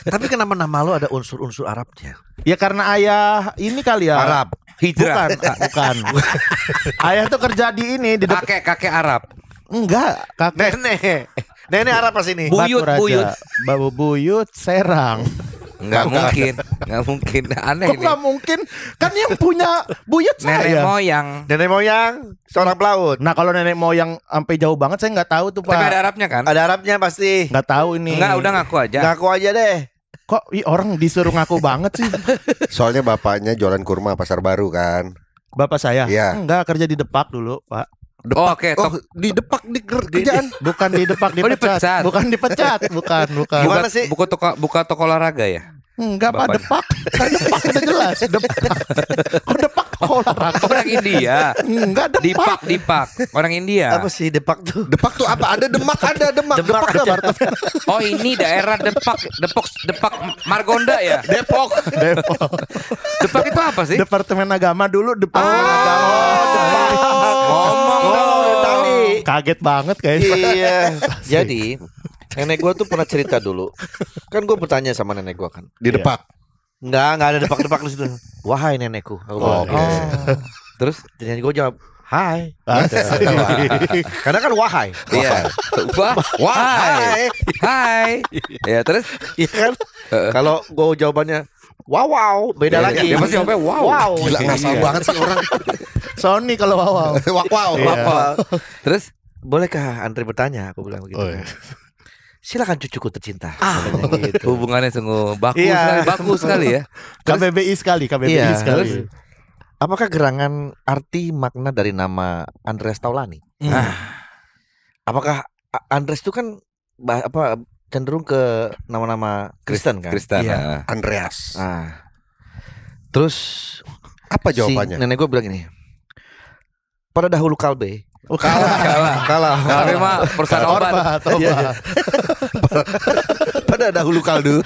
Tapi kenapa nama lo ada unsur-unsur Arabnya? Ya karena ayah ini kali ya. Arab. Hijrah. Bukan. Ayah tuh kerja di ini di Kakek Arab. Enggak, kakek Nenek Arab pas ini. Buyut. Babu Buyut Serang. Nggak mungkin. Aneh Kok ini. nggak mungkin? Kan yang punya Buyut Nenek saya. moyang. Nenek moyang seorang pelaut. Nah kalau nenek moyang sampai jauh banget saya nggak tahu tuh Pak. Tapi ada Arabnya kan? Ada Arabnya pasti. Nggak tahu ini. Enggak, udah ngaku aja. Ngaku aja deh. Kok orang disuruh ngaku banget sih? Soalnya bapaknya jualan kurma Pasar Baru kan. Bapak saya? Iya. Enggak, kerja di Depak dulu Pak. Oh, oke, Oh, top. di Depak di kerjaan. Bukan di Depak, Oh, dipecat. dipecat. Bukan dipecat. Bukan. Gimana sih? Buka toko olahraga ya? Enggak Pak, Bapaknya. Depak. Kan Depak udah jelas. Depak. Kok Depak toko olahraga? Orang India. Enggak, Depak. Dipak. Orang India. Apa sih Depak tuh? Depak tuh apa? Ada Demak, ada Demak. Demak Depak aja. Oh, ini daerah Depok Margonda ya? Depok. Depak itu apa sih? Departemen Agama dulu, Departemen Agama. Ngomong dong. Tadi. Kaget banget kayaknya. Iya. Jadi nenek gua tuh pernah cerita dulu. Kan gua bertanya sama nenek gua kan. Di Depak. Enggak ada depak-depak di situ. Wahai nenekku. Aku bilang Oke. gitu. Terus? Nenek gua jawab, "Hai." Asik. Karena kan wahai. Iya. Wahai. Hai. Ya, terus? Iya kan? Kalau gua jawabannya wow, beda lagi. Dia pasti jawabnya wow. Wow. Gila ngasal Iya. banget sih orang. Sony kalau wow. Wow. Iya. Wow. Terus? Bolehkah Andre bertanya? Aku bilang begitu. Oh, iya. Silakan cucuku tercinta. Katanya gitu. Hubungannya sungguh bagus Iya. sekali ya. KBBI sekali. Iya, sekali. terus? Apakah gerangan arti makna dari nama Andreas Taulani? Apakah Andreas itu kan cenderung ke nama-nama Kristen kan? Kristen. Iya. Andreas. Ah. Terus Apa si jawabannya? nenek gue bilang ini. Pada dahulu kalbe. Kalah. Kami mah perusahaan obat. Toba. Pada dahulu kaldu.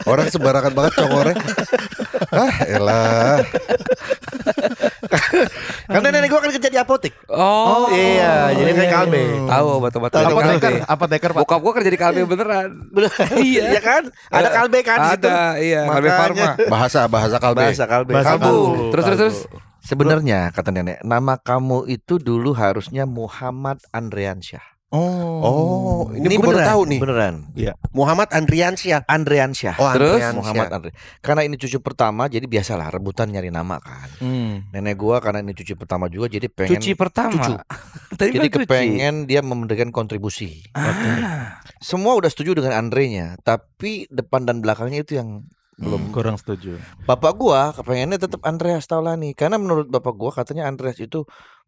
Orang sembarangan banget congornya. Elah. Karena nenek gue kan kerja di apotek. Oh, Iya, jadi kayak kalbe. Tahu obat-obat Tahu kalbe. Apoteker Pak. Bokap gua kerja di kalbe beneran. Iya kan? Ada kalbe kan di situ. Ada, iya. Kalbe Farma. Bahasa kalbe. Bahasa kalbe. Bahasa Kalbu. kalbu. Terus. Sebenarnya kata nenek, nama kamu itu dulu harusnya Muhammad Andriansyah. Oh, ini gue baru beneran, tahu nih. Beneran. Muhammad Andriansyah. Andriansyah. Oh, Terus? Andriansyah. Muhammad Andre. Karena ini cucu pertama, jadi biasalah rebutan nyari nama kan. Nenek gua karena ini cucu pertama juga, jadi pengen Cuci pertama. cucu. Tadi Jadi bilang cuci. kepengen dia memberikan kontribusi. Semua udah setuju dengan Andrenya, tapi depan dan belakangnya itu yang belum. Kurang setuju. Bapak gua kepengennya tetap Andreas Taulani karena menurut bapak gua katanya Andreas itu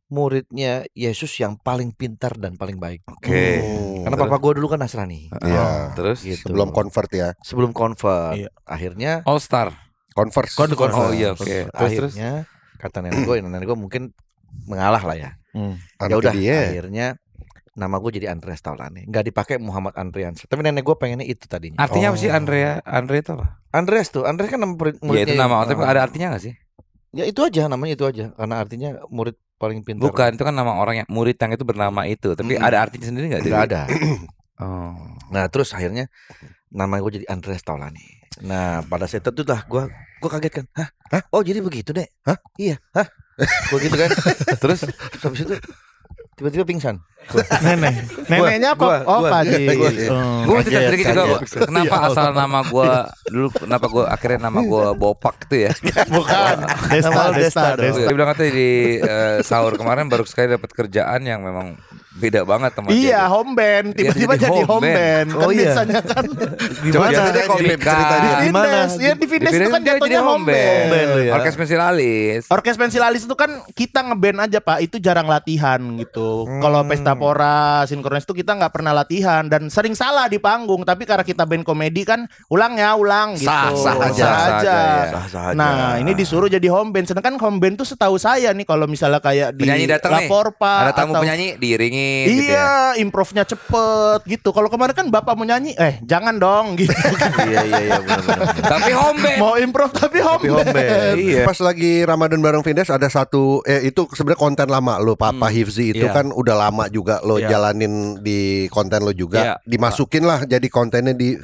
muridnya Yesus yang paling pintar dan paling baik. Oke. Karena bapak gua dulu kan Nasrani. Iya. Terus Gitu. Sebelum convert ya. Sebelum convert. Iya. Akhirnya All Star. Converse. convert. Oh iya, oke. Terus. Akhirnya kata nenek gua mungkin mengalah lah ya. Ya Anaknya udah dia. akhirnya nama gue jadi Andreas Taulani. Nggak dipakai Muhammad Andriansyah. Tapi nenek gue pengennya itu tadinya. Artinya apa sih Andre itu apa? Andreas kan nama Ya muridnya. itu nama, tapi ada artinya gak sih? Ya itu aja namanya itu aja karena artinya murid paling pintar. Bukan, itu kan nama orang yang murid yang itu bernama itu, tapi ada artinya sendiri nggak? Nggak ada. Oh. Nah terus akhirnya nama gue jadi Andreas Taulani. Nah pada saat itu lah gue kaget kan. Hah? Oh jadi begitu deh? Hah? Iya. Hah? Gue gitu kan. Terus habis itu tiba-tiba pingsan. Neneknya apa? Gua. Pak Haji. Gue cerita sedikit juga, kaget. Bos. Kenapa asal nama gue dulu? Kenapa gue akhirnya nama gue Bopak itu ya? Bukan. Desta. Dia bilang katanya di sahur kemarin baru sekali dapat kerjaan yang memang beda banget sama Iya, dia. home band. Tiba-tiba Dia jadi jadi home home band. band. Oh, Kan iya. biasanya kan Coba Biasanya ceritain, komika. ceritanya. Di mana? Findes. Ya di Findes itu kan Dia jatuhnya home band. band lu ya. Orkes Pensilalis. Orkes Pensilalis itu kan kita ngeband aja Pak, itu jarang latihan gitu. Kalau pesta pora, sinkronis itu kita nggak pernah latihan dan sering salah di panggung. Tapi karena kita band komedi kan ulang gitu. Sah aja. Sah aja, ya. Sah-sah aja. Nah ini disuruh jadi home band. Sedangkan home band tuh setahu saya nih kalau misalnya kayak di Penyanyi datang nih. Laporpa Ada tamu atau penyanyi diiringi nyanyi gitu ya. Iya, improve-nya cepet gitu. Kalau kemarin kan bapak mau nyanyi, jangan dong gitu. Iya benar. Tapi home band. Mau improve tapi home band. Iya. Pas lagi Ramadan bareng Vindes ada satu itu sebenarnya konten lama lo Papa Hifzi itu Iya. kan udah lama juga lo Iya. jalanin di konten lo juga. Iya. Dimasukin lah jadi kontennya di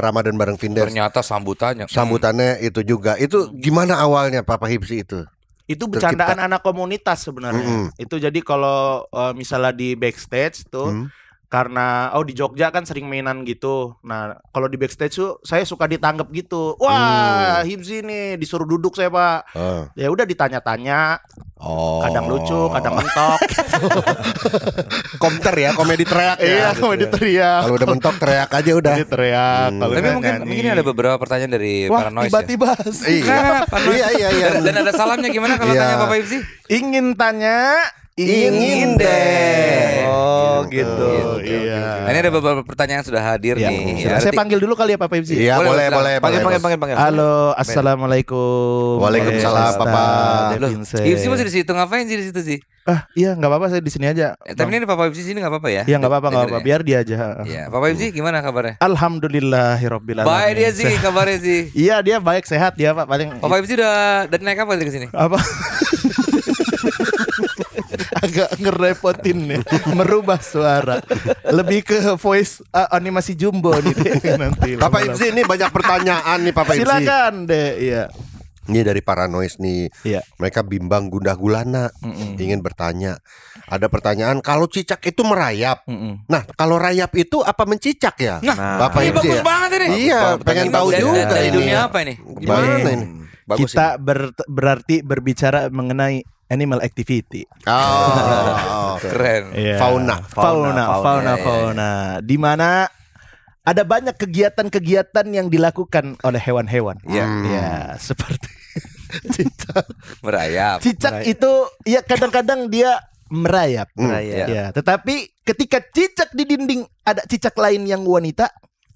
Ramadan bareng Vindes. Ternyata sambutannya. Sambutannya itu juga. Itu gimana awalnya Papa Hifzi itu? Itu bercandaan anak komunitas sebenarnya. Itu jadi kalau misalnya di backstage tuh karena di Jogja kan sering mainan gitu. Nah, kalau di backstage tuh saya suka ditanggap gitu. Wah, Hibzi nih disuruh duduk saya, Pak. Ya udah ditanya-tanya. Oh. Kadang lucu, kadang mentok. Komter ya, komedi teriak ya. Iya, komedi teriak. Kalau udah mentok teriak aja udah. Komedi teriak. Kalau Tapi nggak mungkin nyanyi. ada beberapa pertanyaan dari Wah, para noise tiba-tiba Iya. Iya. Dan ada salamnya gimana kalau Iya. tanya Papa Hifzi? ingin tanya, Ingin deh. Oh gitu. Iya. Nah, ini ada beberapa pertanyaan sudah hadir Ya, nih. sudah. Ya, Saya panggil dulu kali ya Pak Hibzi. Iya, Boleh, boleh. Panggil. Halo, assalamualaikum. Waalaikumsalam, Desta, Papa. De Loh, Vincent. Hifzi masih di situ, ngapain sih di situ sih? Iya, nggak apa-apa, saya di sini aja. Tapi ini Papa Hifzi sini nggak apa-apa ya? Iya, nggak apa-apa, Dengerin ya? biar dia aja. Iya, Papa Hifzi gimana kabarnya? Alhamdulillahirobbilalamin. Baik dia sih, kabarnya sih. Iya, dia baik, sehat dia Pak, paling. Papa Hifzi udah naik apa ke sini? Apa? Agak ngerepotin nih, merubah suara. Lebih ke voice animasi jumbo nih deh, nanti. Papa Hifzi ini banyak pertanyaan nih Papa Hifzi. Silakan deh, iya. Ini dari para noise nih. Iya. Mereka bimbang gundah gulana, ingin bertanya. Ada pertanyaan, kalau cicak itu merayap. Nah, kalau rayap itu apa mencicak ya? Nah, Bapak ini Hifzi bagus ya? banget ini. Iya, pengen tahu Dari- juga dari ini. dunia apa ini? Gimana ini? Bagus Kita berarti berbicara mengenai animal activity. Oh, Keren. Iya. Fauna. Fauna. Di mana ada banyak kegiatan-kegiatan yang dilakukan oleh hewan-hewan. Iya. Ya, seperti cicak. Merayap. Cicak itu ya kadang-kadang dia merayap. Merayap. Ya, tetapi ketika cicak di dinding ada cicak lain yang wanita,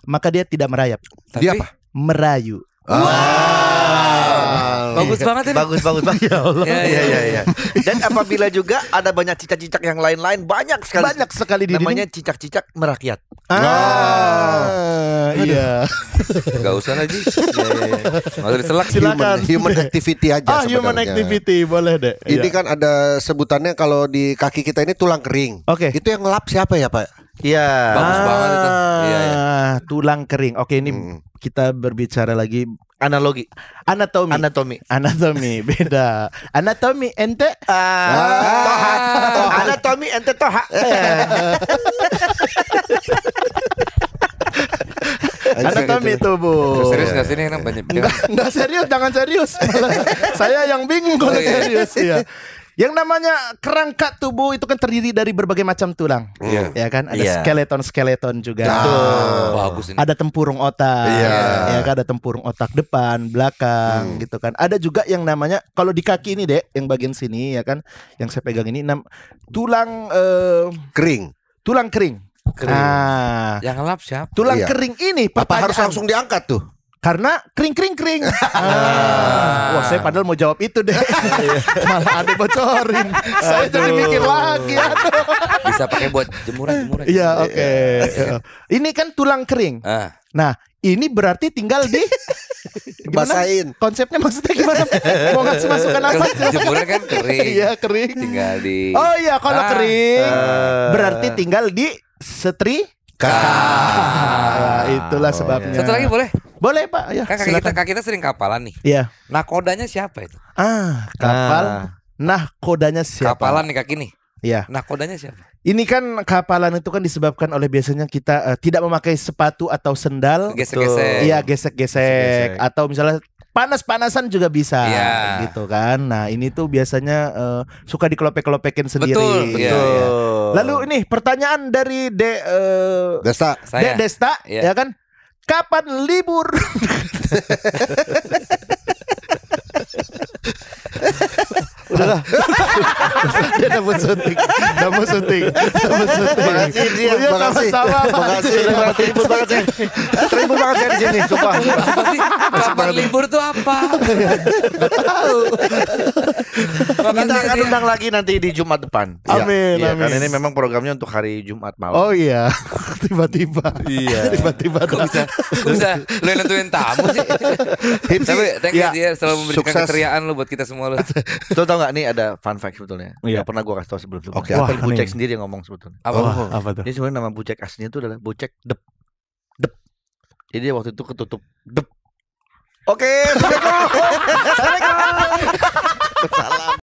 maka dia tidak merayap. Dia apa? Merayu. Bagus banget ini. Bagus Ya Allah. Iya. Dan apabila juga ada banyak cicak-cicak yang lain-lain banyak sekali. Banyak sekali di Namanya dinding. cicak-cicak merakyat. Iya. Gak usah lagi. Nggak usah diselak. Silakan. Human activity aja Human sebenarnya. activity boleh deh. Ini Iya. kan ada sebutannya kalau di kaki kita ini tulang kering. Oke. Itu yang ngelap siapa ya Pak? Iya. Bagus banget itu. Iya, iya. Tulang kering. Oke, ini kita berbicara lagi Analogi. anatomi. Anatomi beda. Anatomi ente. Toha. Anatomi ente toha. Anatomi tubuh. Serius gak sih ini kan banyak. Enggak serius, jangan serius. Malah saya yang bingung kalau Oh, iya. serius ya. Yang namanya kerangka tubuh itu kan terdiri dari berbagai macam tulang. Iya. Ya kan? Ada Iya. skeleton juga. Bagus ini. Ada tempurung otak. Iya. Ya kan, ada tempurung otak depan, belakang gitu kan. Ada juga yang namanya kalau di kaki ini, Dek, yang bagian sini ya kan, yang saya pegang ini tulang Kering. tulang kering. Ah, Yang ngelap siapa? tulang Iya. kering ini Apa harus pertanyaan. langsung diangkat tuh? Karena kering. Wah, saya padahal mau jawab itu deh. Malah ada bocorin. Saya jadi mikir lagi. Aduh. Bisa pakai buat jemuran. Iya, oke. Ini kan tulang kering. Ah, Nah, ini berarti tinggal di gimana? Basahin. Konsepnya maksudnya gimana? Mau ngasih masukan apa? jemuran kan kering. Iya, kering. Tinggal di. Oh iya, kalau Ah. kering berarti tinggal di setrika. Ya, itulah sebabnya. Satu lagi boleh? Boleh, Pak. Ya, Kan silakan. kaki kita sering kapalan nih. Iya. Nakodanya siapa itu? Kapal. Nah, kodanya siapa? Kapalan nih kaki nih. Iya. Nakodanya siapa? Ini kan kapalan itu kan disebabkan oleh biasanya kita tidak memakai sepatu atau sendal. Gesek-gesek. Iya, gesek-gesek atau misalnya panas-panasan juga bisa Iya. gitu kan. Nah, ini tuh biasanya suka dikelopek-kelopekin sendiri. Betul. Iya, Betul. iya. Lalu ini pertanyaan dari Desta. Saya. Desta Iya. ya kan? Kapan libur? Udahlah. Dia dapat syuting. Makasih dia, Iya, makasih. sama-sama. Makasih, terima banget saya. Terima banget saya di sini, sumpah. Tapi kapan libur tuh apa? Kita akan undang lagi nanti di Jumat depan. Amin, Iya, amin. karena ini memang programnya untuk hari Jumat malam. Oh iya, tiba-tiba. Iya. Tiba-tiba. Kok bisa lu yang nentuin tamu sih. Tapi thank you Ya, dia selalu memberikan sukses. keceriaan lu buat kita semua lu. Tuh tau gak nih ada fun fact sebetulnya. Iya. Yang pernah gue kasih tau sebelum-sebelumnya. Oke, apa Bucek nih? sendiri yang ngomong sebetulnya. Apa? Wah, apa tuh? Ini sebenarnya nama Bucek aslinya itu adalah Bucek Dep. Dep. Jadi dia waktu itu ketutup Dep. Oke, Assalamualaikum. Assalamualaikum. Salam.